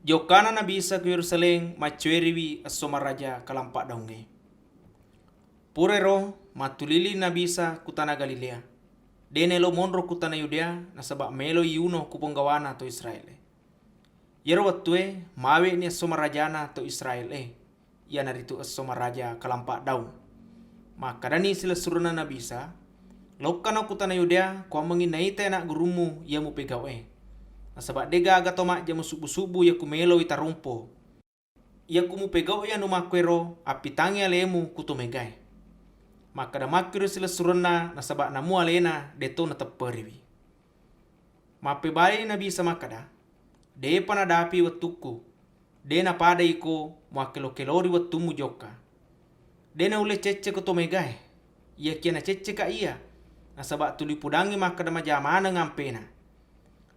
Jokkana Nabi Isa ke Yérusaléng maccuériwi esso maraja Kalampang Daungngé. Purero matulili Nabi Isa kutana Galilea. Dene lo monro kutana Yudea nasabak melo yuno kuponggawana to Israel. Yero wattue mawe ni esso marajana to Israel ia naritu esso maraja Kalampang Daung. Maka dani sila suruna Nabi Isa lokana kutana Yudea kwa menginai na gurumu ia mu pegau nasabak dega aga tomak jamu subu-subu ya kumelo itarumpo. Ia kumu pegau ya numakwero apitangi alemu kutumegai. Maka da makiru sila suruna nasabak namu alé-Na deto na tepperiwi. Mape bali Nabi Isa makada. De panadapi watuku. De na pada iko muakelo-kelori watumu joka. De na ule cece kutumegai. Ia kia na cece ka ia. Nasabak tuli pudangi makada majamana ngampena.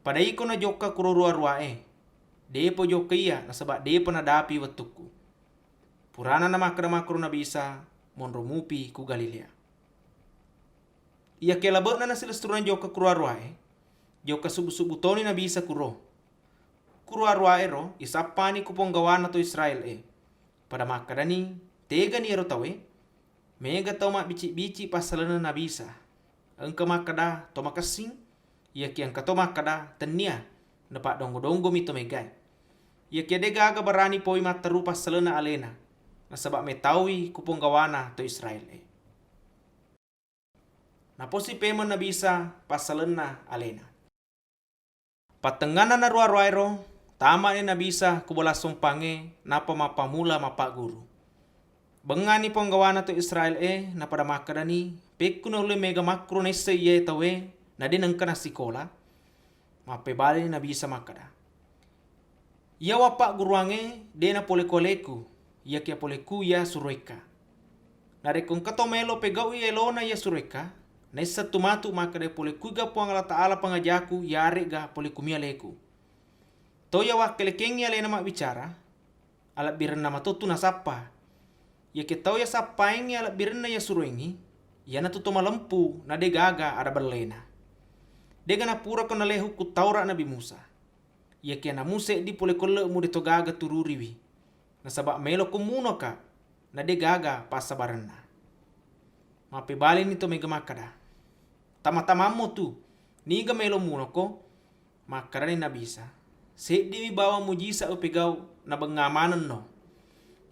Pada iko na joka kururua-rua de po joka iya nasabak de panadapi watuku. Purana na makada makro Nabi Isa monromupi ku Galilea. Ia kelabot na sila seturan joka kurua-rua joka subu-subu toni Nabi Isa kuro. Kurua-rua ro isapani kuponggawana to Israel Pada makada ni tega ni ero tawe mega tau mak bici-bici Passalenna Nabi Isa. Engka makada to makasing ia kian kato makada tenia nepak donggo-donggo mito megai. Ia kia dega aga barani poi materu Passalenna alé-Na nasabak metawi kuponggawana to Israel Napausi paimeng Nabi Isa Passalenna alé-Na. Patengana na rua-rua ero tama ni Nabi Isa kubola sumpange napa mapamula mapak guru. Bengani ponggawana to Israel na pada makada ni peku na ule mega makro nese ia tawe na dinengka na sikola. Mape bali Nabi Isa makada. Ia wapak guruange de na pole-koleku. Ia kia poleku ia surueka. Na rekong katomelo pegau ia elona ia surueka. Nesa tumatu makada poleku ga puang Allah Ta'ala pangajaku ia arega polekumia leku. Toya wakelekengi alé-Na mak bicara. Alat birenna matutu na sapa. Ia kia tau ya sapaingi alat birenna ia suruengi. Ia na tutu malempu na de gaga ada berlena. Dega na pura kona lehu ku Taurat Nabi Musa. Ia kia na muse di pole kole mu de togaga tururiwi. Nasabak melo kumuno ka na de gaga pasabarenna. Mape bali ni to mega makada. Tama-tamamu tu niga melo muno ko makada ni Nabi Isa. Sedi mi bawa mujisa upegau na bengamanan no.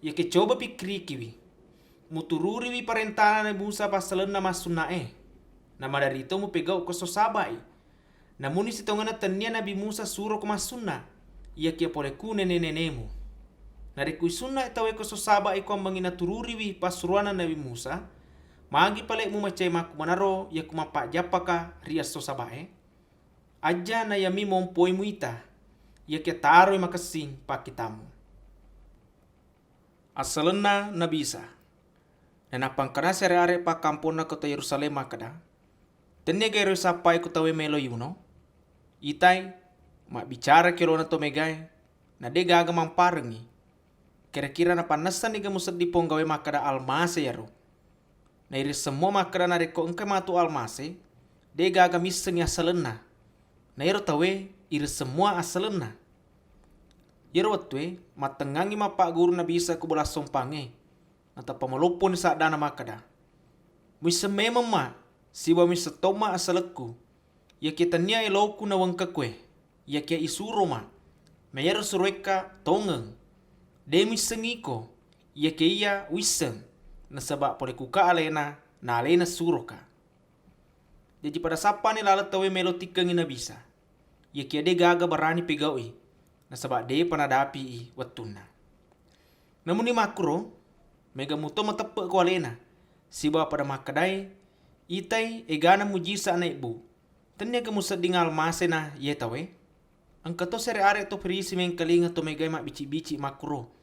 Ia ke coba pikri kiwi. Mutururiwi parentana Nabi Musa Passalenna masuna nama dari itu mu pegau kososabai. Namun isi tongana tania Nabi Musa suruh ke masuna. Ia kia poleku nene-nenemu. Nariku sunna itawe kososaba iko mangina tururiwi pasuruana Nabi Musa. Magi pale mu macai maku manaro ia kumapak japaka rias sosabae. Aja na yami mompoi muita. Ia kia taro makasing pakitamu. Assalenna Nabi Isa. Dan apangkana sere-are pa kampona kota Yérusaléng makada. Tenya gero sapai ku tawe melo yuno. Itai mak bicara kirona to megai na de gaga mamparengi. Kira-kira na panasan ni gamusad di ponggawe makada almase yaro. Na iri semua makada na reko engke matu almase de gaga miseng Assalenna. Na iro tawe iri semua Assalenna. Yero watwe matengangi mapak guru Nabi Isa kubola sompange. Na tapamalopon saat dana makada. Misa memang ma siwa misa toma asaleku. Ia kita nia eloku na wangka kwe. Ia kia isuro ma. Mayar surueka tongeng. Demi sengiko. Ia kia ia wiseng. Nasabak pole kuka alé-Na na alé-Na suroka. Jadi pada sapa ni lalat tawe melo tikengi Nabi Isa. Ia kia de gaga barani pegawi. Nasabak de panadapi watuna. Namun ni makro. Mega muto matepe ko alé-Na. Siba pada makadai. Itai egana mujisa na ibu. Tanya kamu sedingal masena ye tawe. Angka to sere are to perisi mengkalinga to megai mak bici-bici makro.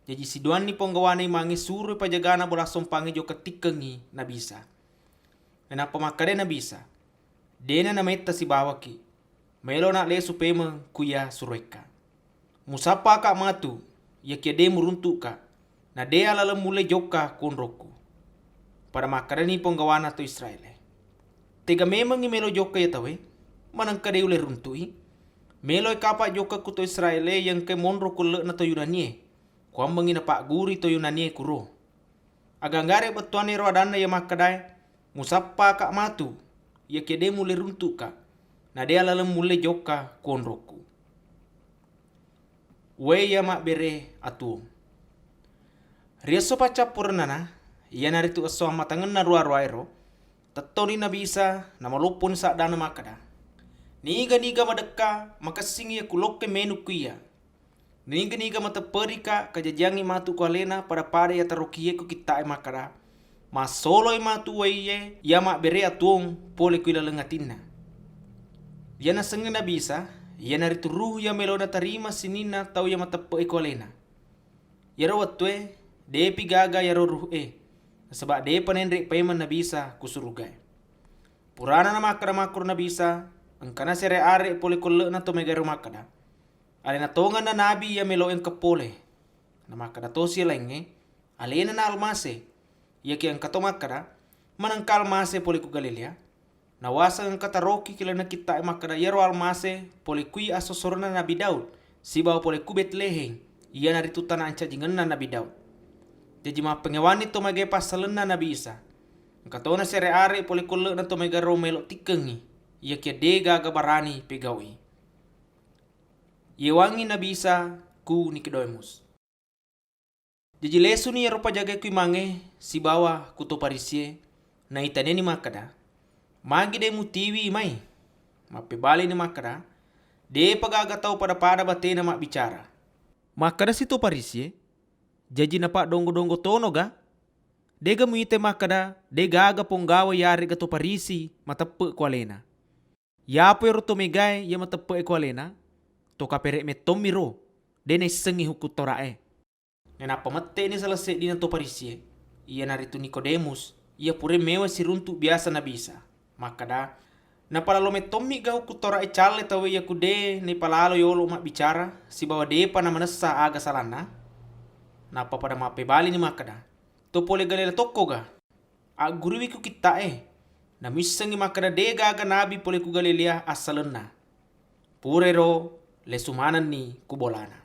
Jadi si duan ni ponggawana mangi suruh pajagana bola sompangi jo ketikengi Nabi Isa. Kenapa makade Nabi Isa? Dena na meta si bawaki. Melo nak le supema kuya sureka. Musapa ka matu. Ya kia de muruntuk ka. Na de ala mule joka kunroku. Pada makade ni ponggawana to Israel. Tega memang ni melo joka ya tawe. Manang kade ule runtui. Meloy kapa joka kuto Israel yang ke monro kulle na to Yunani. Kuam bangina pak guri to Yunani kuro. Aganggare betuane ro adana ya makadai musappa kak matu. Ya kede mule runtuk ka. Na dia lalam mule joka konroku. Uwai ya mabbéréé atuong. Riaso paca purnana, iya naritu aso matangan na ruaro tatoni Nabi Isa na malupon sa dana makada. Niga madeka makasingi ya kuloke menu kuya. Niga mataperika kajajangi matu ko alé-Na pada ya tarokie ko kita makada. Masoloy matu waiye ya mabbéréé atuong pole kuila lengatina. Iya na sengi Nabi Isa, iya naritu ruh ya melona tarima sinina tau ya matape ko alé-Na. Yaro watwe depi gaga yaro ruh sebab de panenrek paimeng Nabi Isa kusurugai. Purana na makada makur Nabi Isa angkana sere are pole kolle na to megaro makada. Alé-Na tongan na nabi ya melo yang kepole. Na makada to sielenge alé-Na na almase. Ya ki angkato makada manangkal mase pole ku Galilea. Na wasa angkata roki kila na kita makada yaro almase pole kui asosorna Nabi Daud. Sibawa pole ku Betlehem. Iya naritu tanah anca jingan na Nabi Daud. Diterjemah pengewani to mage Passalenna Nabi Isa. Katona sere are pole kolle na to mega romelo tikengi. Ia kia dega gabarani pegawi. Iéwangngi Nabi Isa ku Nikodémus. Jadi lesu ni eropa jaga kui mange si bawa kuto parisie na itaneni makada. Magi de mutiwi mai. Mape bali ni makada. De pagaga tau pada batena mak bicara. Makada situ parisie. Jaji napa dongo tono ga. Dega muite makada. Dega aga ponggawa yari gato parisi matape ko alé-Na. Yapo yaro to megai ya matape ko alé-Na. To kapere me tomiro. Dene sengi huku torae. Nenapa mate ni selesai dina to parisie. Ia naritu Nikodémus. Ia pure mewa si runtuk biasa Nabi Isa. Makada. Napalalo me tomi ga huku torae cale tawe ya kude ne palalo yolo mak bicara. Si bawa depa na manesa aga salana. Napa pada mape bali ni makada. To pole galela toko ga. Aguriwi ku kita na misangi makada dega aga nabi pole ku Galilea Assalenna. Purero lesumanan ni kubolana.